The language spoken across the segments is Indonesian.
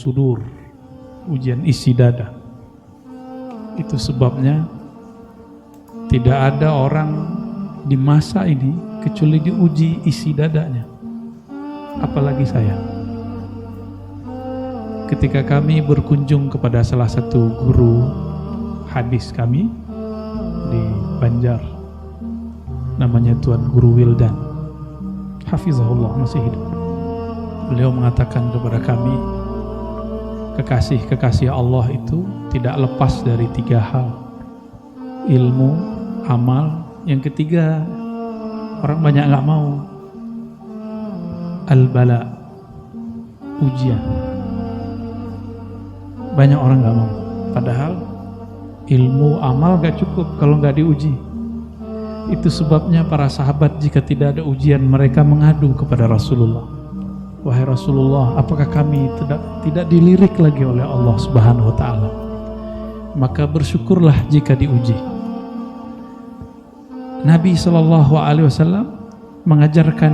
sudur, ujian isi dada. Itu sebabnya tidak ada orang di masa ini kecuali diuji isi dadanya, apalagi saya. Ketika kami berkunjung kepada salah satu guru hadis kami di Banjar, namanya Tuan Guru Wildan, hafizahullah, masih hidup. Beliau mengatakan kepada kami, kekasih-kekasih Allah itu tidak lepas dari 3 hal: ilmu, amal, yang ketiga orang banyak nggak mau, al-bala, ujian. Banyak orang nggak mau, padahal ilmu, amal gak cukup kalau nggak diuji. Itu sebabnya para sahabat jika tidak ada ujian mereka mengadu kepada Rasulullah. Wahai Rasulullah, apakah kami tidak dilirik lagi oleh Allah Subhanahu wa Ta'ala? Maka bersyukurlah jika diuji. Nabi SAW mengajarkan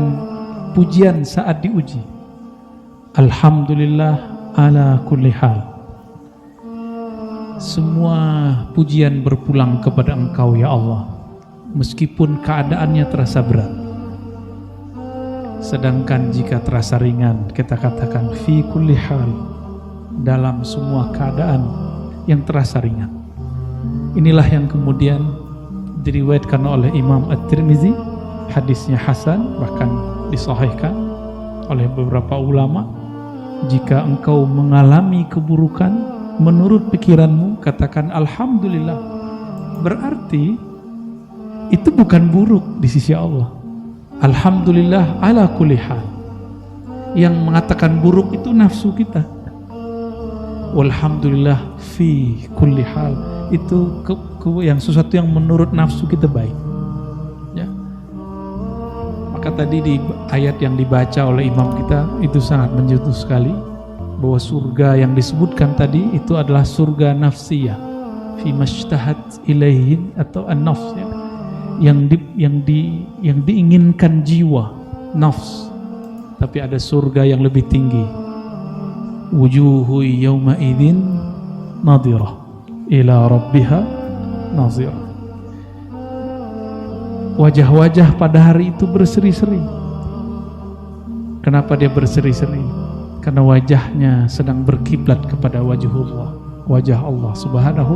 pujian saat diuji. Alhamdulillah ala kulli hal. Semua pujian berpulang kepada Engkau ya Allah, meskipun keadaannya terasa berat. Sedangkan jika terasa ringan, kita katakan fi kulli hal, dalam semua keadaan yang terasa ringan. Inilah yang kemudian diriwayatkan oleh Imam At-Tirmizi, hadisnya hasan, bahkan disahihkan oleh beberapa ulama. Jika engkau mengalami keburukan menurut pikiranmu, katakan alhamdulillah. Berarti itu bukan buruk di sisi Allah. Alhamdulillah ala kulli hal. Yang mengatakan buruk itu nafsu kita. Walhamdulillah fi kulli hal, itu yang sesuatu yang menurut nafsu kita baik. Ya. Maka tadi di ayat yang dibaca oleh imam kita itu sangat menyentuh sekali, bahwa surga yang disebutkan tadi itu adalah surga nafsiyah, fi mashtahat ilaihin, atau an-nafs, ya. yang diinginkan jiwa, nafs. Tapi ada surga yang lebih tinggi, wujuhu yawma idzin nadhirah ila rabbiha nadhirah. Wajah-wajah pada hari itu berseri-seri. Kenapa dia berseri-seri? Karena wajahnya sedang berkiblat kepada wajhullah, wajah Allah Subhanahu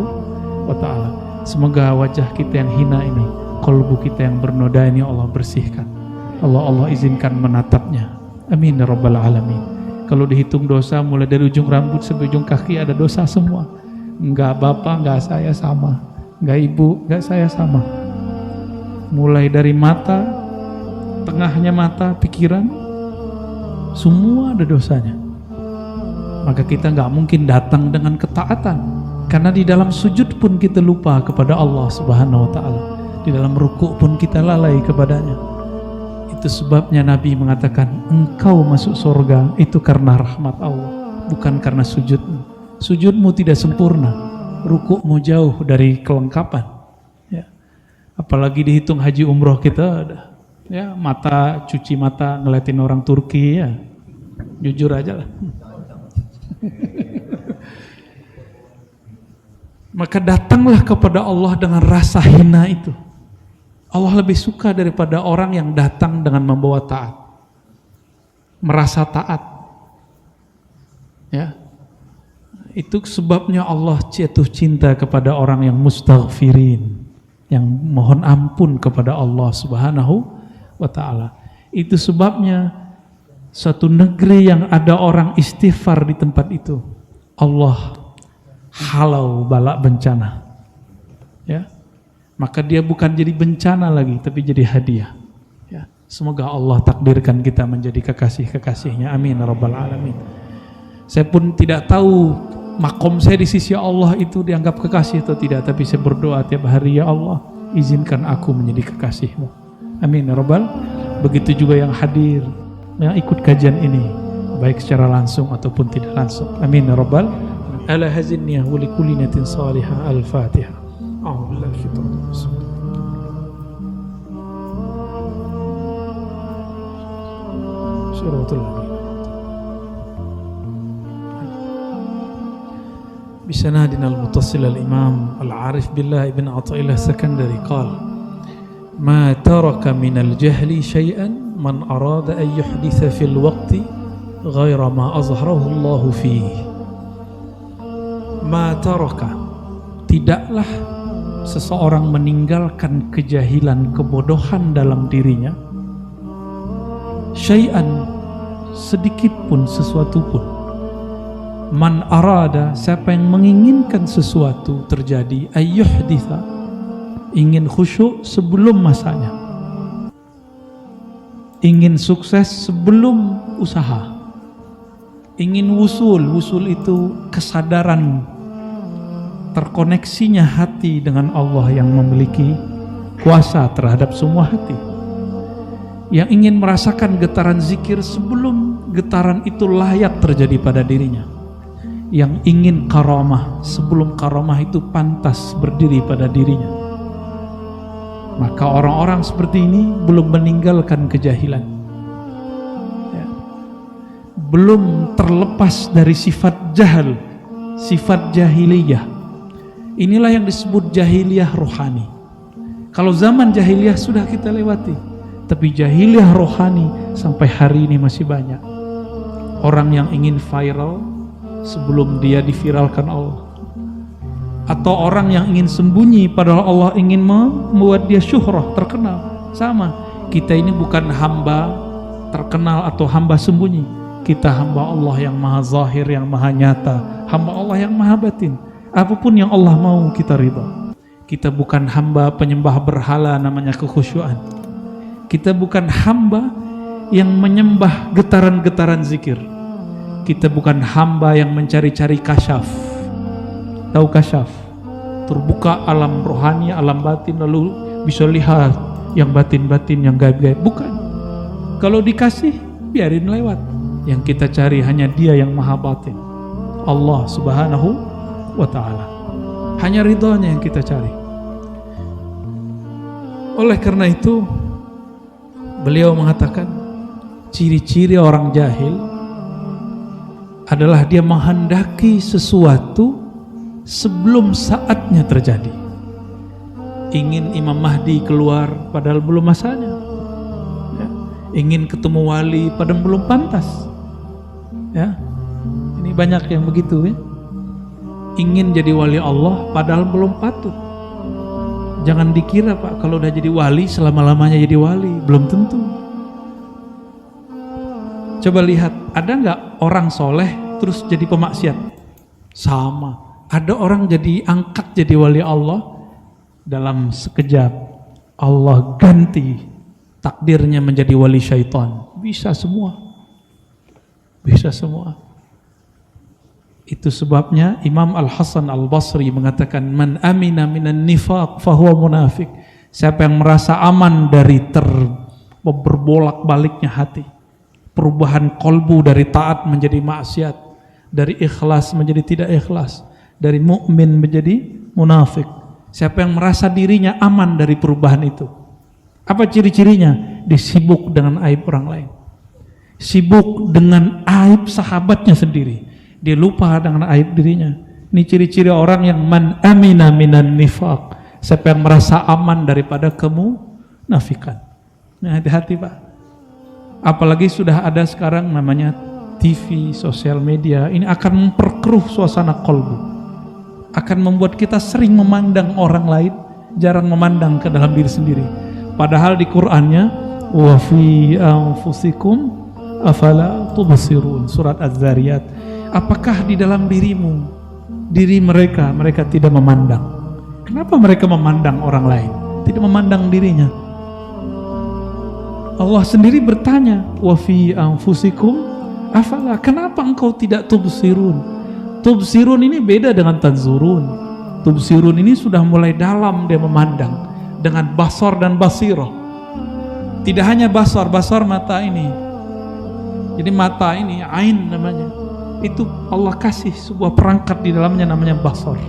wa Ta'ala. Semoga wajah kita yang hina ini, qalbu kita yang bernoda ini Allah bersihkan. Allah izinkan menatapnya. Amin ya rabbal alamin. Kalau dihitung dosa mulai dari ujung rambut sampai ujung kaki ada dosa semua. Enggak bapak, enggak saya sama. Enggak ibu, enggak saya sama. Mulai dari mata, tengahnya mata, pikiran, semua ada dosanya. Maka kita nggak mungkin datang dengan ketaatan, karena di dalam sujud pun kita lupa kepada Allah Subhanahu wa Ta'ala, di dalam rukuk pun kita lalai kepadanya. Itu sebabnya Nabi mengatakan, engkau masuk surga itu karena rahmat Allah, bukan karena sujudmu. Sujudmu tidak sempurna, rukukmu jauh dari kelengkapan, ya. Apalagi dihitung haji umroh kita ada, ya, mata, cuci mata ngeliatin orang Turki, ya, jujur aja lah. Maka datanglah kepada Allah dengan rasa hina itu. Allah lebih suka daripada orang yang datang dengan membawa taat, merasa taat, ya. Itu sebabnya Allah jatuh cinta kepada orang yang mustaghfirin, yang mohon ampun kepada Allah Subhanahu wa Ta'ala. Itu sebabnya suatu negeri yang ada orang istighfar di tempat itu, Allah halau balak bencana, ya. Maka dia bukan jadi bencana lagi, tapi jadi hadiah, ya. Semoga Allah takdirkan kita menjadi kekasih-kekasihnya. Amin ya rabbal alamin. Saya pun tidak tahu makom saya di sisi Allah itu dianggap kekasih atau tidak, tapi saya berdoa tiap hari, ya Allah, izinkan aku menjadi kekasihmu. Amin ya rabbal. Begitu juga yang hadir, yang ikut kajian ini, baik secara langsung ataupun tidak langsung. Amin ya rabbal. Ala hazinniya wa likulli niyatin salihah. Al-Fatihah. A'udzu billahi minasyaitonir rajim. Syaratul بسنادنا المتصل الإمام العارف بالله ابن عطاء الله السكندري قال ما ترك من الجهل شيئا من أراد أن يحدث في الوقت غير ما أظهره الله فيه. ما ترك, tidaklah seseorang meninggalkan kejahilan, kebodohan dalam dirinya, syai'an, sedikit pun, sesuatu pun. Man arada, siapa yang menginginkan sesuatu terjadi, ayyuhditha, ingin khusyuk sebelum masanya, ingin sukses sebelum usaha, ingin wusul itu kesadaran terkoneksinya hati dengan Allah yang memiliki kuasa terhadap semua hati, yang ingin merasakan getaran zikir sebelum getaran itu layak terjadi pada dirinya, yang ingin karamah sebelum karamah itu pantas berdiri pada dirinya. Maka orang-orang seperti ini belum meninggalkan kejahilan, ya, belum terlepas dari sifat jahil, sifat jahiliyah. Inilah yang disebut jahiliyah rohani. Kalau zaman jahiliyah sudah kita lewati, tapi jahiliyah rohani sampai hari ini masih banyak. Orang yang ingin viral sebelum dia diviralkan Allah, atau orang yang ingin sembunyi padahal Allah ingin membuat dia syuhrah, terkenal. Sama, kita ini bukan hamba terkenal atau hamba sembunyi. Kita hamba Allah yang maha zahir, yang maha nyata, hamba Allah yang maha batin. Apapun yang Allah mau kita ridha. Kita bukan hamba penyembah berhala namanya kekhusyuan. Kita bukan hamba yang menyembah getaran-getaran zikir. Kita bukan hamba yang mencari-cari kasyaf. Tahu kasyaf? Terbuka alam rohani, alam batin, lalu bisa lihat yang batin-batin, yang gaib-gaib. Bukan. Kalau dikasih, biarin lewat. Yang kita cari hanya Dia yang maha batin, Allah subhanahu wa ta'ala. Hanya ridhonya yang kita cari. Oleh karena itu, beliau mengatakan ciri-ciri orang jahil adalah dia menghendaki sesuatu sebelum saatnya terjadi. Ingin Imam Mahdi keluar padahal belum masanya, ya. Ingin ketemu wali padahal belum pantas, ya. Ini banyak yang begitu, ya. Ingin jadi wali Allah padahal belum patut. Jangan dikira Pak, kalau udah jadi wali selama-lamanya jadi wali, belum tentu. Coba lihat, ada nggak orang soleh terus jadi pemaksiat? Sama. Ada orang jadi angkat jadi wali Allah, dalam sekejap Allah ganti takdirnya menjadi wali syaitan. Bisa semua. Bisa semua. Itu sebabnya Imam Al-Hasan Al-Basri mengatakan, man amina minan nifaq fahuwa munafik. Siapa yang merasa aman dari berbolak-baliknya hati, perubahan kolbu dari taat menjadi maksiat, dari ikhlas menjadi tidak ikhlas, dari mukmin menjadi munafik. Siapa yang merasa dirinya aman dari perubahan itu, apa ciri-cirinya? Dia sibuk dengan aib orang lain, sibuk dengan aib sahabatnya sendiri, dia lupa dengan aib dirinya. Ini ciri-ciri orang yang man amina minan nifaq. Siapa yang merasa aman daripada kemunafikan. Nah, hati-hati Pak. Apalagi sudah ada sekarang namanya TV, sosial media. Ini akan memperkeruh suasana kolbu, akan membuat kita sering memandang orang lain, jarang memandang ke dalam diri sendiri. Padahal di Qur'annya, wa fi anfusikum afala tubsirun, surat Az-Zariyat. Apakah di dalam dirimu, diri mereka tidak memandang? Kenapa mereka memandang orang lain, tidak memandang dirinya? Allah sendiri bertanya, wa fi anfusikum afala, kenapa engkau tidak tubsirun? Tubsirun ini beda dengan tanzurun. Tubsirun ini sudah mulai dalam dia memandang dengan basar dan basirah. Tidak hanya basar mata ini. Jadi mata ini ain namanya. Itu Allah kasih sebuah perangkat di dalamnya namanya basar.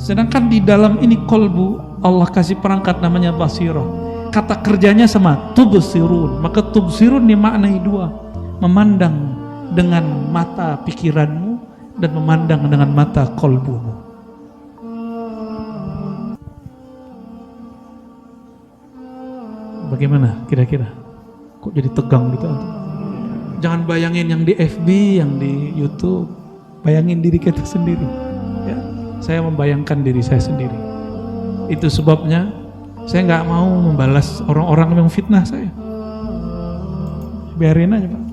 Sedangkan di dalam ini kolbu Allah kasih perangkat namanya basirah. Kata kerjanya sama, tubsirun. Maka tubsirun dimaknai dua, memandang dengan mata pikiranmu dan memandang dengan mata kolbumu. Bagaimana kira-kira? Kok jadi tegang gitu antum? Jangan bayangin yang di FB, yang di YouTube. Bayangin diri kita sendiri. Ya, saya membayangkan diri saya sendiri. Itu sebabnya saya nggak mau membalas orang-orang yang fitnah saya. Biarin aja Pak.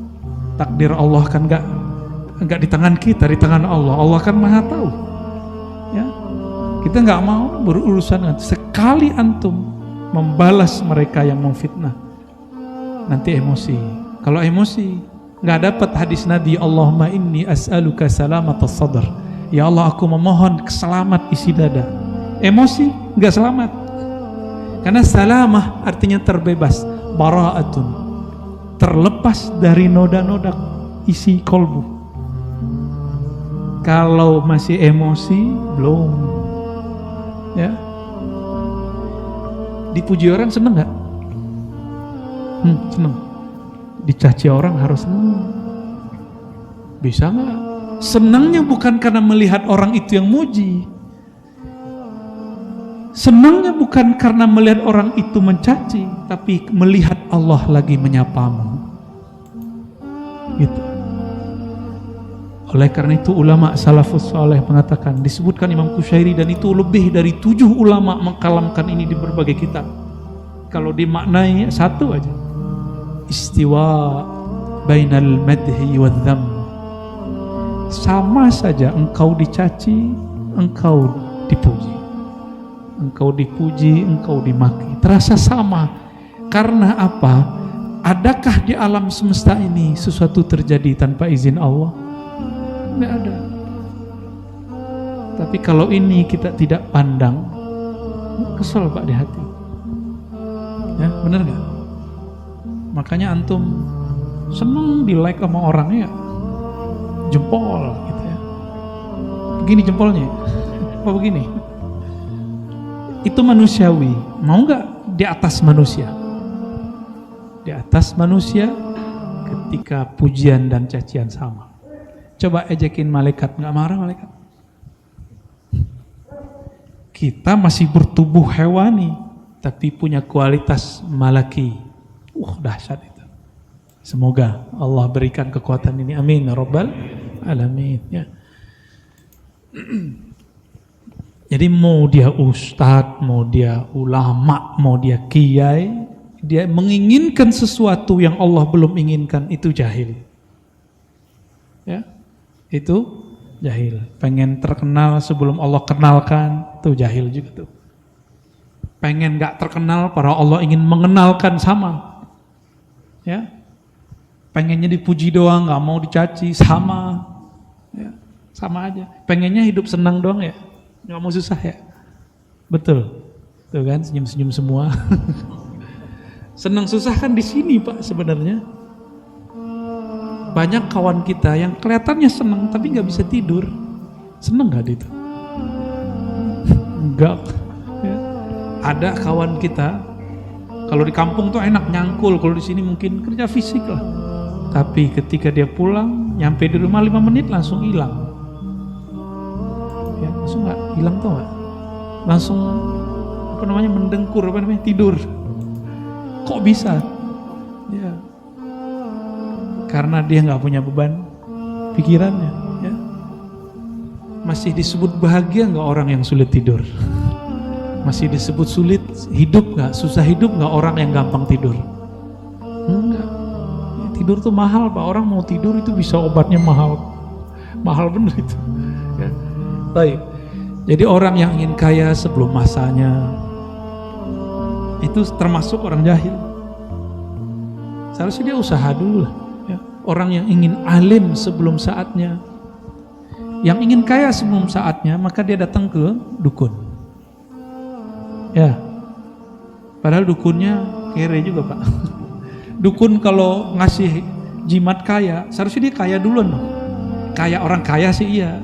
Takdir Allah kan nggak di tangan kita, di tangan Allah. Allah kan maha tahu. Ya, kita nggak mau berurusan dengan sekali antum membalas mereka yang memfitnah, nanti emosi. Kalau emosi, nggak dapat hadis Nabi, Allahumma inni as'aluka salamatas sadr. Ya Allah, aku memohon selamat isi dada. Emosi nggak selamat, karena salamah artinya terbebas, bara'atun, terlepas dari noda-noda isi kolbu. Kalau masih emosi, belum. Ya. Dipuji orang seneng gak? Seneng. Dicaci orang harus seneng. Bisa gak? Senangnya bukan karena melihat orang itu yang muji. Senangnya bukan karena melihat orang itu mencaci, tapi melihat Allah lagi menyapamu. Gitu. Oleh karena itu ulama salafus saleh mengatakan, disebutkan Imam Qushairi, dan itu lebih dari 7 ulama mengkalamkan ini di berbagai kitab. Kalau dimaknai satu aja, istiwa bainal madhi wal dham. Sama saja engkau dicaci, engkau dipuji. Engkau dipuji, engkau dimaki. Terasa sama. Karena apa? Adakah di alam semesta ini sesuatu terjadi tanpa izin Allah? Nggak ada. Tapi kalau ini kita tidak pandang, kesel Pak di hati. Ya, benar nggak? Makanya antum seneng di like sama orangnya, jempol gitu ya. Begini jempolnya, apa begini? Itu manusiawi. Mau nggak di atas manusia? Di atas manusia ketika pujian dan cacian sama. Coba ejekin malaikat, nggak marah malaikat? Kita masih bertubuh hewani, tapi punya kualitas malaki. Dahsyat itu. Semoga Allah berikan kekuatan ini. Amin ya rabbal alamin. Ya. Jadi mau dia ustadz, mau dia ulama, mau dia kiai, dia menginginkan sesuatu yang Allah belum inginkan, itu jahil. Ya. Itu jahil. Pengen terkenal sebelum Allah kenalkan, itu jahil juga tuh. Pengen gak terkenal padahal Allah ingin mengenalkan, sama. Ya. Pengennya dipuji doang, gak mau dicaci, sama. Ya. Sama aja. Pengennya hidup senang doang ya, gak mau susah ya. Betul. Tuh kan, senyum-senyum semua. Senang susah kan di sini Pak sebenarnya. Banyak kawan kita yang kelihatannya senang tapi nggak bisa tidur. Seneng nggak itu? Enggak. Ya. Ada kawan kita, kalau di kampung tuh enak nyangkul, kalau di sini mungkin kerja fisik lah. Tapi ketika dia pulang, nyampe di rumah 5 menit langsung hilang. Ya, langsung nggak hilang tuh nggak? Langsung mendengkur, tidur. Kok bisa? Ya. Karena dia nggak punya beban pikirannya. Ya. Masih disebut bahagia nggak orang yang sulit tidur? Masih disebut sulit hidup nggak? Susah hidup nggak orang yang gampang tidur? Enggak. Ya, tidur tuh mahal Pak. Orang mau tidur itu bisa obatnya mahal. Mahal bener itu. Ya. Baik. Jadi orang yang ingin kaya sebelum masanya, itu termasuk orang jahil. Seharusnya dia usaha dulu lah. Orang yang ingin alim sebelum saatnya, yang ingin kaya sebelum saatnya, maka dia datang ke dukun. Ya, padahal dukunnya kere juga Pak. Dukun kalau ngasih jimat kaya, seharusnya dia kaya duluan dong. Kaya orang kaya sih iya,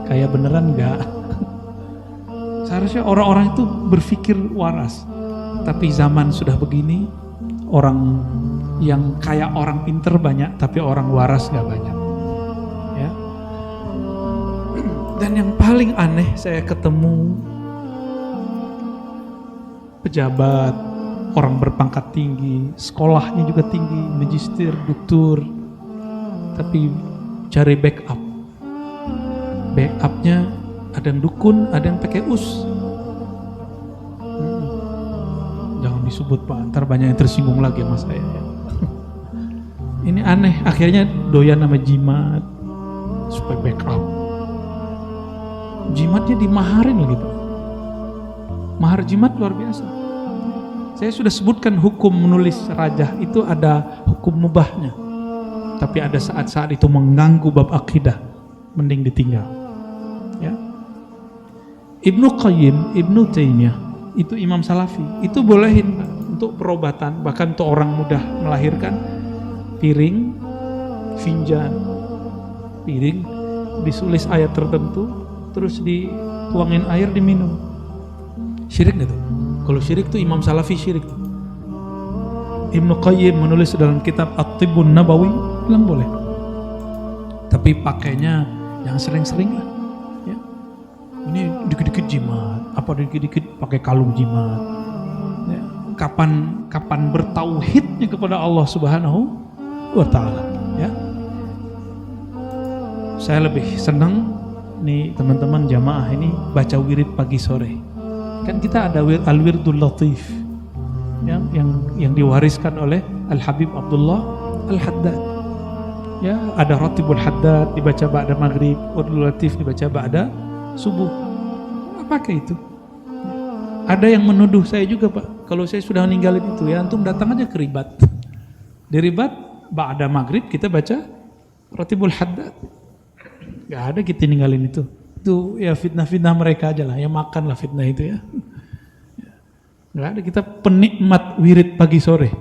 kaya beneran enggak. Seharusnya orang-orang itu berpikir waras. Tapi zaman sudah begini, orang yang kayak orang pinter banyak, tapi orang waras gak banyak. Ya. Dan yang paling aneh, saya ketemu pejabat, orang berpangkat tinggi, sekolahnya juga tinggi, magister, doktor, tapi cari backup. Backupnya ada yang dukun, ada yang pakai us. Jangan disebut Pak, ntar banyak yang tersinggung lagi sama saya. Ini aneh, akhirnya doyan sama jimat supaya backup. Jimatnya dimaharin lagi Pak. Mahar jimat luar biasa. Saya sudah sebutkan hukum menulis rajah itu ada hukum mubahnya. Tapi ada saat-saat itu mengganggu bab akidah, mending ditinggal. Ya. Ibnu Qayyim, Ibnu Taimiyah, itu Imam Salafi, itu bolehin Pak, untuk perobatan, bahkan untuk orang mudah melahirkan, piring, finjan, piring, disulis ayat tertentu, terus dituangin air diminum. Syirik gak tuh? Kalau syirik tuh Imam Salafi syirik. Ibnu Qayyim menulis dalam kitab At-Tibbun Nabawi bilang boleh. Tapi pakainya yang sering-sering lah. Ya. Ini dikit-dikit jimat, apa dikit-dikit pakai kalung jimat. Ya. Kapan bertauhidnya kepada Allah Subhanahu wa Ta'ala. Ya. Saya lebih senang nih teman-teman jamaah ini baca wirid pagi sore. Kan kita ada al-wirdul latif yang diwariskan oleh Al-Habib Abdullah Al-Haddad. Ya, ada Ratibul Haddad dibaca ba'da maghrib, wirdul latif dibaca ba'da subuh. Pakai itu. Ada yang menuduh saya juga Pak, kalau saya sudah meninggalin itu ya antum datang aja ke ribat. Di ribat ba'da maghrib kita baca Ratibul Haddad. Gak ada kita ninggalin itu. Itu ya fitnah-fitnah mereka aja lah, yang makanlah fitnah itu ya. Gak ada, kita penikmat wirid pagi sore.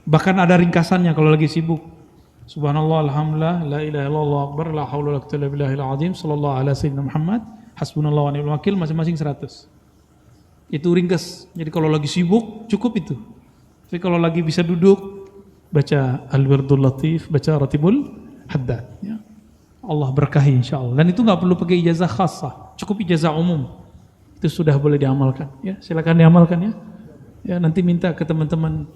Bahkan ada ringkasannya kalau lagi sibuk. Subhanallah, alhamdulillah, la ilaha illallah akbar, la haula wala quwwata illa billahil azim, sallallahu ala sayyidina Muhammad, hasbunallahu wa ni'mal wakil, masing-masing 100. Itu ringkas. Jadi kalau lagi sibuk cukup itu. Tapi kalau lagi bisa duduk baca al-wirdul latif, baca Ratibul Haddad ya. Allah berkahi insyaallah. Dan itu nggak perlu pakai ijazah khassah, cukup ijazah umum. Itu sudah boleh diamalkan. Ya, silakan diamalkan ya. Ya nanti minta ke teman-teman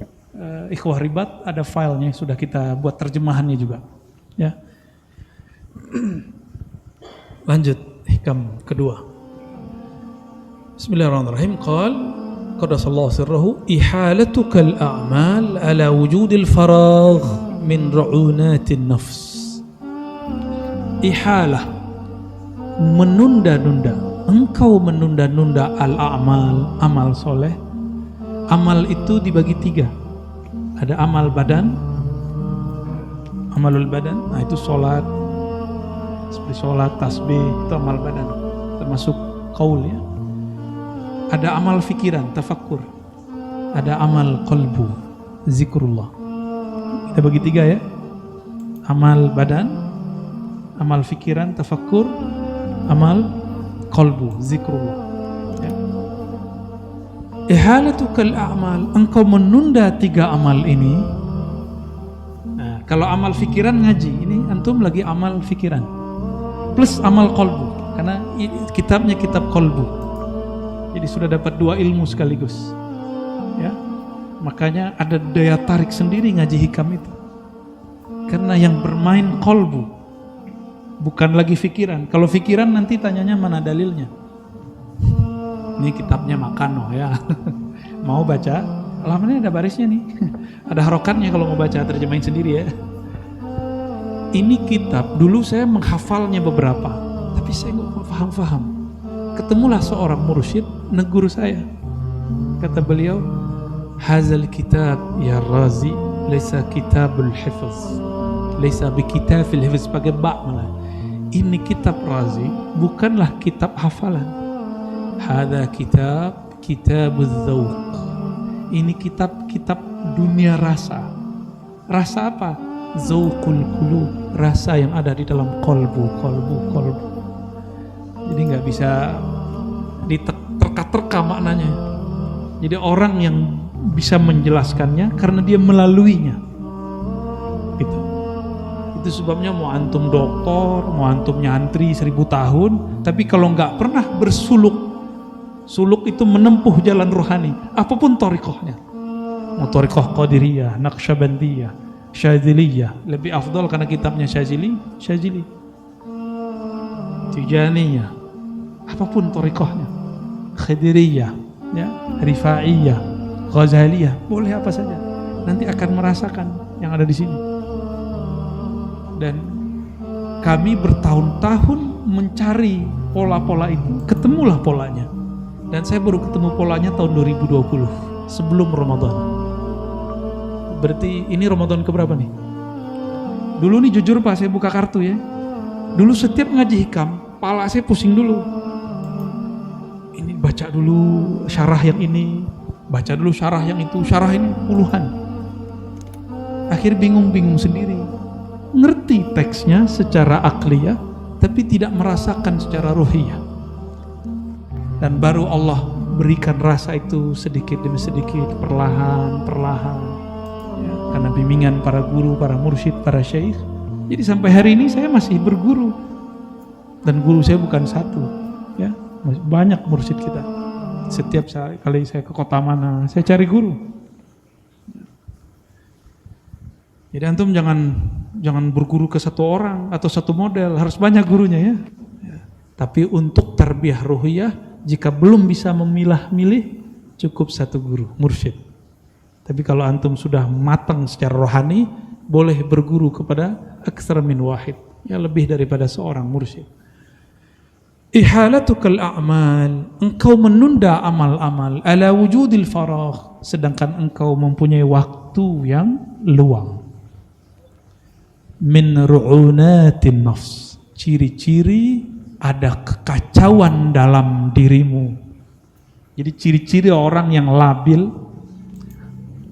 ikhwah ribat, ada filenya sudah kita buat terjemahannya juga. Ya. Lanjut hikam kedua. Bismillahirrahmanirrahim. Qal qadasallahu sirrahu ihalatuka al-a'mal ala wujudil faragh min ru'unatin nafs. Ihalah, menunda-nunda, engkau menunda-nunda al-a'mal, amal soleh. Amal itu dibagi 3. Ada amal badan, amalul badan, nah itu sholat, seperti sholat, tasbih, itu amal badan, termasuk qaul ya. Ada amal fikiran, tafakkur. Ada amal qalbu, zikrullah. Kita bagi 3 ya. Amal badan, amal fikiran, tafakkur, amal qalbu, zikrullah. Ya. Ihalatukal a'mal, engkau menunda 3 amal ini. Nah, kalau amal fikiran ngaji, ini antum lagi amal fikiran. Plus amal qalbu, karena kitabnya kitab qalbu. Jadi sudah dapat 2 ilmu sekaligus. Ya. Makanya ada daya tarik sendiri ngaji hikam itu. Karena yang bermain qalbu, bukan lagi fikiran. Kalau fikiran nanti tanyanya mana dalilnya. Ini kitabnya Makano ya. Mau baca? Alhamdulillah ada barisnya nih. Ada harokatnya kalau mau baca, terjemahin sendiri ya. Ini kitab, dulu saya menghafalnya beberapa, tapi saya nggak paham-paham. Ketemulah seorang mursyid negur saya. Kata beliau, hazal kitab ya Razi, laisa kitabul hifz. Laisa bikitafil hifz, pakai ba malah. Ini kitab Razi bukanlah kitab hafalan. Hadza kitabuz dzauq. Ini kitab dunia rasa. Rasa apa? Dzauqul qulub, rasa yang ada di dalam kolbu. Jadi nggak bisa diterka-terka maknanya. Jadi orang yang bisa menjelaskannya karena dia melaluinya. Itu Itu sebabnya mau antum doktor, mau antum nyantri 1000 tahun, tapi kalau nggak pernah bersuluk, suluk itu menempuh jalan rohani, apapun thariqahnya. Mau thariqah Qadiriyah, Naqsyabandiyah, Syadziliyah, lebih afdal karena kitabnya Syadzili, Tijaniyah, apapun thariqahnya, Khadiriyah, ya, Rifaiyah, Ghazaliyah, boleh apa saja. Nanti akan merasakan yang ada di sini. Dan kami bertahun-tahun mencari pola-pola itu, ketemulah polanya. Dan saya baru ketemu polanya tahun 2020, sebelum Ramadan. Berarti ini Ramadan keberapa nih? Dulu nih jujur Pak, saya buka kartu ya. Dulu setiap ngaji hikam, pala saya pusing dulu. Ini baca dulu syarah yang ini, baca dulu syarah yang itu, syarah ini puluhan. Akhir bingung-bingung sendiri. Ngerti teksnya secara akliyah, tapi tidak merasakan secara ruhiyah. Dan baru Allah berikan rasa itu sedikit demi sedikit, perlahan. Ya, karena bimbingan para guru, para mursyid, para syekh. Jadi sampai hari ini saya masih berguru. Dan guru saya bukan satu, ya, banyak mursyid kita. Setiap kali saya ke kota mana, saya cari guru. Jadi antum jangan berguru ke satu orang atau satu model, harus banyak gurunya ya. Tapi untuk tarbiyah ruhiyah, jika belum bisa memilah-milih, cukup satu guru, mursyid. Tapi kalau antum sudah matang secara rohani, boleh berguru kepada aktsar min wahid, ya lebih daripada seorang mursyid. Ihalatukal a'mal, engkau menunda amal-amal ala wujudil faragh, sedangkan engkau mempunyai waktu yang luang. Min ru'unatin nafs, ciri-ciri ada kekacauan dalam dirimu. Jadi ciri-ciri orang yang labil,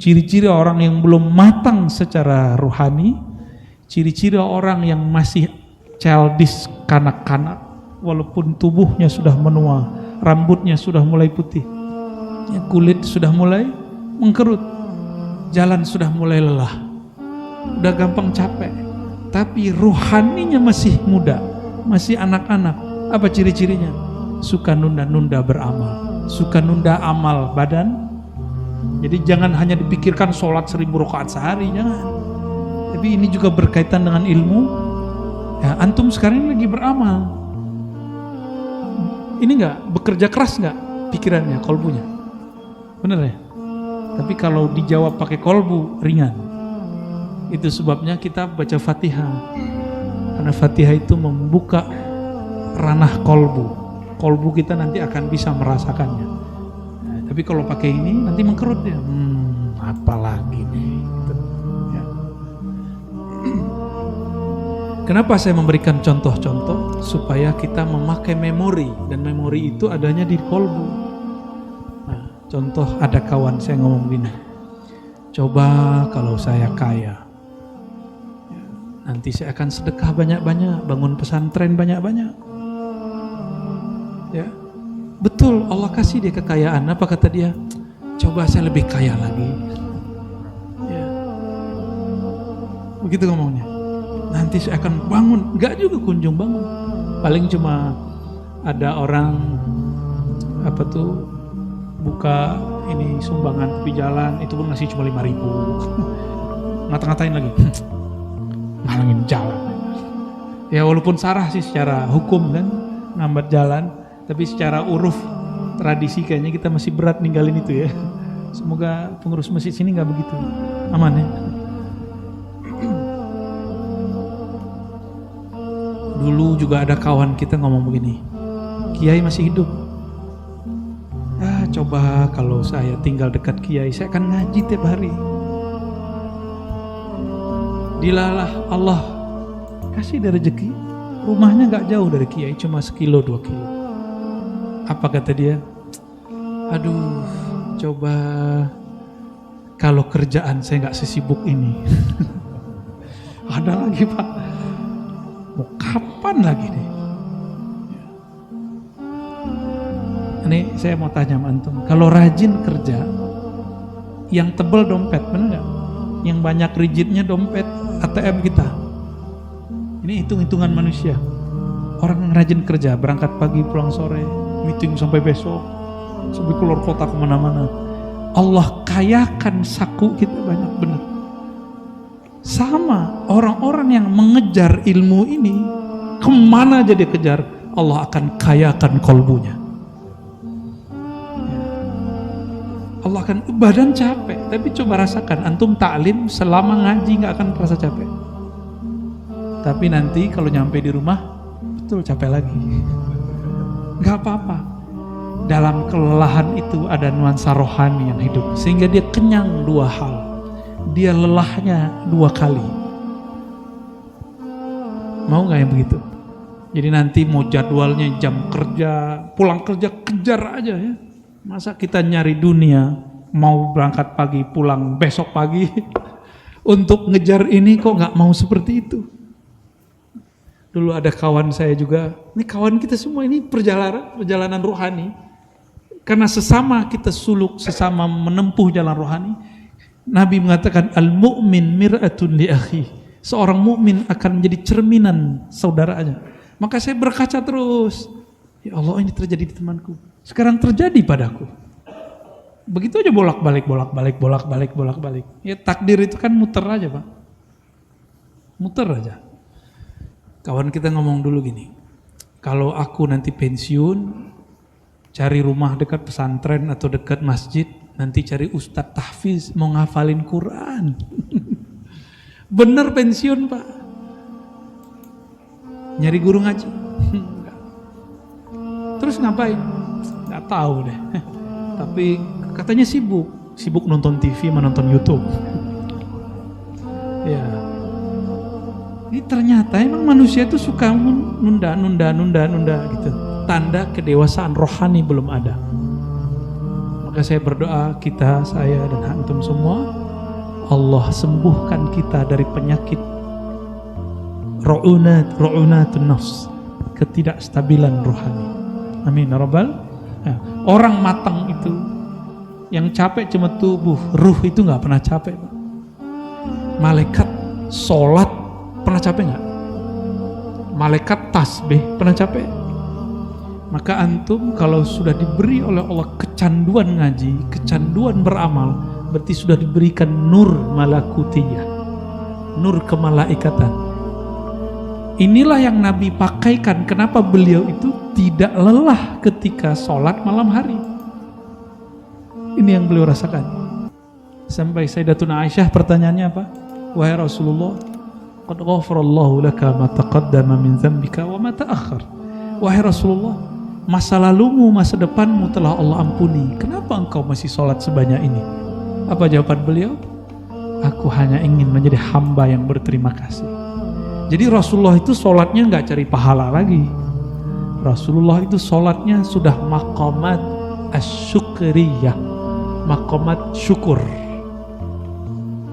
ciri-ciri orang yang belum matang secara rohani, ciri-ciri orang yang masih childish, kanak-kanak, walaupun tubuhnya sudah menua, rambutnya sudah mulai putih, kulit sudah mulai mengkerut, jalan sudah mulai lelah, udah gampang capek, tapi rohaninya masih muda, masih anak-anak. Apa ciri-cirinya? Suka nunda-nunda beramal, suka nunda amal badan. Jadi jangan hanya dipikirkan sholat 1000 rakaat sehari, jangan. Tapi ini juga berkaitan dengan ilmu. Ya, antum sekarang lagi beramal. Ini enggak bekerja keras enggak pikirannya, kolbunya? Bener ya? Tapi kalau dijawab pakai kolbu, ringan. Itu sebabnya kita baca Fatihah. Karena Fatihah itu membuka ranah kolbu. Kolbu kita nanti akan bisa merasakannya. Nah, tapi kalau pakai ini nanti mengkerut dia. Apalagi nih. Gitu. Ya. Kenapa saya memberikan contoh-contoh? Supaya kita memakai memori. Dan memori itu adanya di kolbu. Nah, contoh ada kawan saya ngomong gini. Coba kalau saya kaya, nanti saya akan sedekah banyak-banyak, bangun pesantren banyak-banyak. Ya, betul, Allah kasih dia kekayaan. Apa kata dia? Coba saya lebih kaya lagi. Ya, begitu ngomongnya. Nanti saya akan bangun, enggak juga kunjung bangun. Paling cuma ada orang buka ini sumbangan tepi jalan, itu pun ngasih cuma 5.000. Ngata-ngatain lagi. Ngalangin jalan. Ya walaupun sarah sih secara hukum kan, ngambat jalan, tapi secara uruf tradisi kayaknya kita masih berat ninggalin itu ya. Semoga pengurus masjid sini nggak begitu, aman ya. Dulu juga ada kawan kita ngomong begini, Kiai masih hidup. Coba kalau saya tinggal dekat Kiai, saya akan ngaji tiap hari. Dilalah Allah kasih dia rezeki, rumahnya gak jauh dari Kiai, cuma 1-2 kilo. Apa kata dia? Aduh, coba kalau kerjaan saya gak sesibuk ini. Ada lagi Pak, mau kapan lagi nih? Ini saya mau tanya sama antum, kalau rajin kerja, yang tebel dompet, benar nggak? Yang banyak rigidnya dompet ATM kita. Ini hitung-hitungan manusia. Orang yang rajin kerja, berangkat pagi, pulang sore, meeting sampai besok, sampai keluar kota kemana-mana. Allah kayakan saku kita banyak benar. Sama orang-orang yang mengejar ilmu ini, kemana aja dia kejar, Allah akan kayakan kolbunya. Allah akan, badan capek, tapi coba rasakan, antum taklim selama ngaji gak akan terasa capek. Tapi nanti kalau nyampe di rumah, betul capek lagi. Gak apa-apa. Dalam kelelahan itu ada nuansa rohani yang hidup, sehingga dia kenyang dua hal. Dia lelahnya dua kali. Mau gak yang begitu? Jadi nanti mau jadwalnya jam kerja, pulang kerja kejar aja ya. Masa kita nyari dunia, mau berangkat pagi, pulang besok pagi. Untuk ngejar ini kok gak mau seperti itu. Dulu ada kawan saya juga, ini kawan kita semua ini perjalanan rohani. Karena sesama kita suluk, sesama menempuh jalan rohani, Nabi mengatakan al-mu'min mir'atun li akhi. Seorang mukmin akan menjadi cerminan saudaranya. Maka saya berkaca terus, ya Allah ini terjadi di temanku, sekarang terjadi padaku. Begitu aja bolak-balik. Ya takdir itu kan muter aja Pak, muter aja. Kawan kita ngomong dulu gini, kalau aku nanti pensiun, cari rumah dekat pesantren atau dekat masjid, nanti cari ustadz tahfiz mau ngafalin Quran. Bener pensiun Pak, nyari guru ngaji. Terus ngapain? Nggak tahu deh. Tapi katanya sibuk nonton TV, menonton YouTube. Ya. Ini ternyata emang manusia itu suka nunda gitu. Tanda kedewasaan rohani belum ada. Maka saya berdoa saya dan antum semua, Allah sembuhkan kita dari penyakit ru'unatun nafs, ketidakstabilan rohani. Amin ya rabbal. Orang matang itu yang capek cuma tubuh, ruh itu nggak pernah capek. Malaikat sholat pernah capek nggak? Malaikat tasbih pernah capek? Maka antum kalau sudah diberi oleh Allah kecanduan ngaji, kecanduan beramal, berarti sudah diberikan nur malakutiyah, nur kemalaikatan. Inilah yang Nabi pakaikan. Kenapa beliau itu tidak lelah ketika sholat malam hari? Ini yang beliau rasakan. Sampai Sayyidatuna Aisyah pertanyaannya apa? Wahai Rasulullah, qad ghafarallahu laka ma taqaddama min dzambika wa ma ta'akhkhar. Wahai Rasulullah, masa lalumu, masa depanmu telah Allah ampuni. Kenapa engkau masih sholat sebanyak ini? Apa jawaban beliau? Aku hanya ingin menjadi hamba yang berterima kasih. Jadi Rasulullah itu sholatnya nggak cari pahala lagi. Rasulullah itu sholatnya sudah maqamat asyukriyah, maqamat syukur.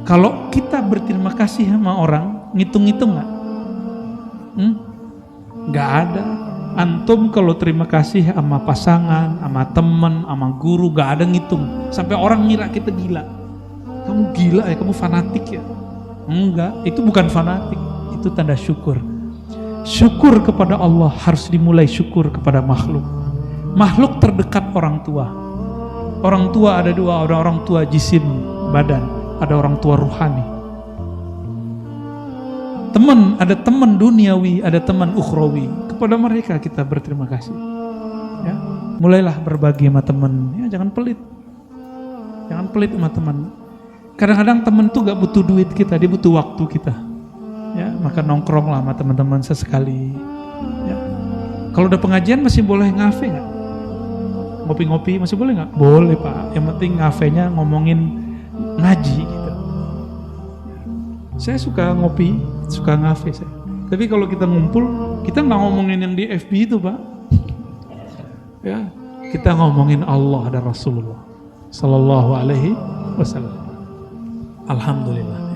Kalau kita berterima kasih sama orang, ngitung-ngitung nggak? Nggak ada. Antum kalau terima kasih sama pasangan, sama teman, sama guru, nggak ada ngitung. Sampai orang ngira kita gila. Kamu gila ya, kamu fanatik ya? Enggak, itu bukan fanatik, itu tanda syukur. Syukur kepada Allah harus dimulai syukur kepada makhluk. Makhluk terdekat orang tua. Orang tua ada dua, ada orang tua jisim, badan, ada orang tua ruhani. Teman, ada teman duniawi, ada teman ukhrawi. Kepada mereka kita berterima kasih. Ya, mulailah berbagi sama teman. Ya, jangan pelit. Jangan pelit sama teman. Kadang-kadang teman tuh gak butuh duit kita, dia butuh waktu kita. Ya, maka nongkronglah sama teman-teman sesekali. Ya. Kalau udah pengajian masih boleh ngafe nggak? Ngopi-ngopi masih boleh nggak? Boleh Pak. Yang penting ngafenya ngomongin ngaji gitu. Saya suka ngopi, suka ngafe saya. Tapi kalau kita ngumpul, kita nggak ngomongin yang di FB itu Pak. Ya, kita ngomongin Allah dan Rasulullah Sallallahu Alaihi Wasallam. Alhamdulillah.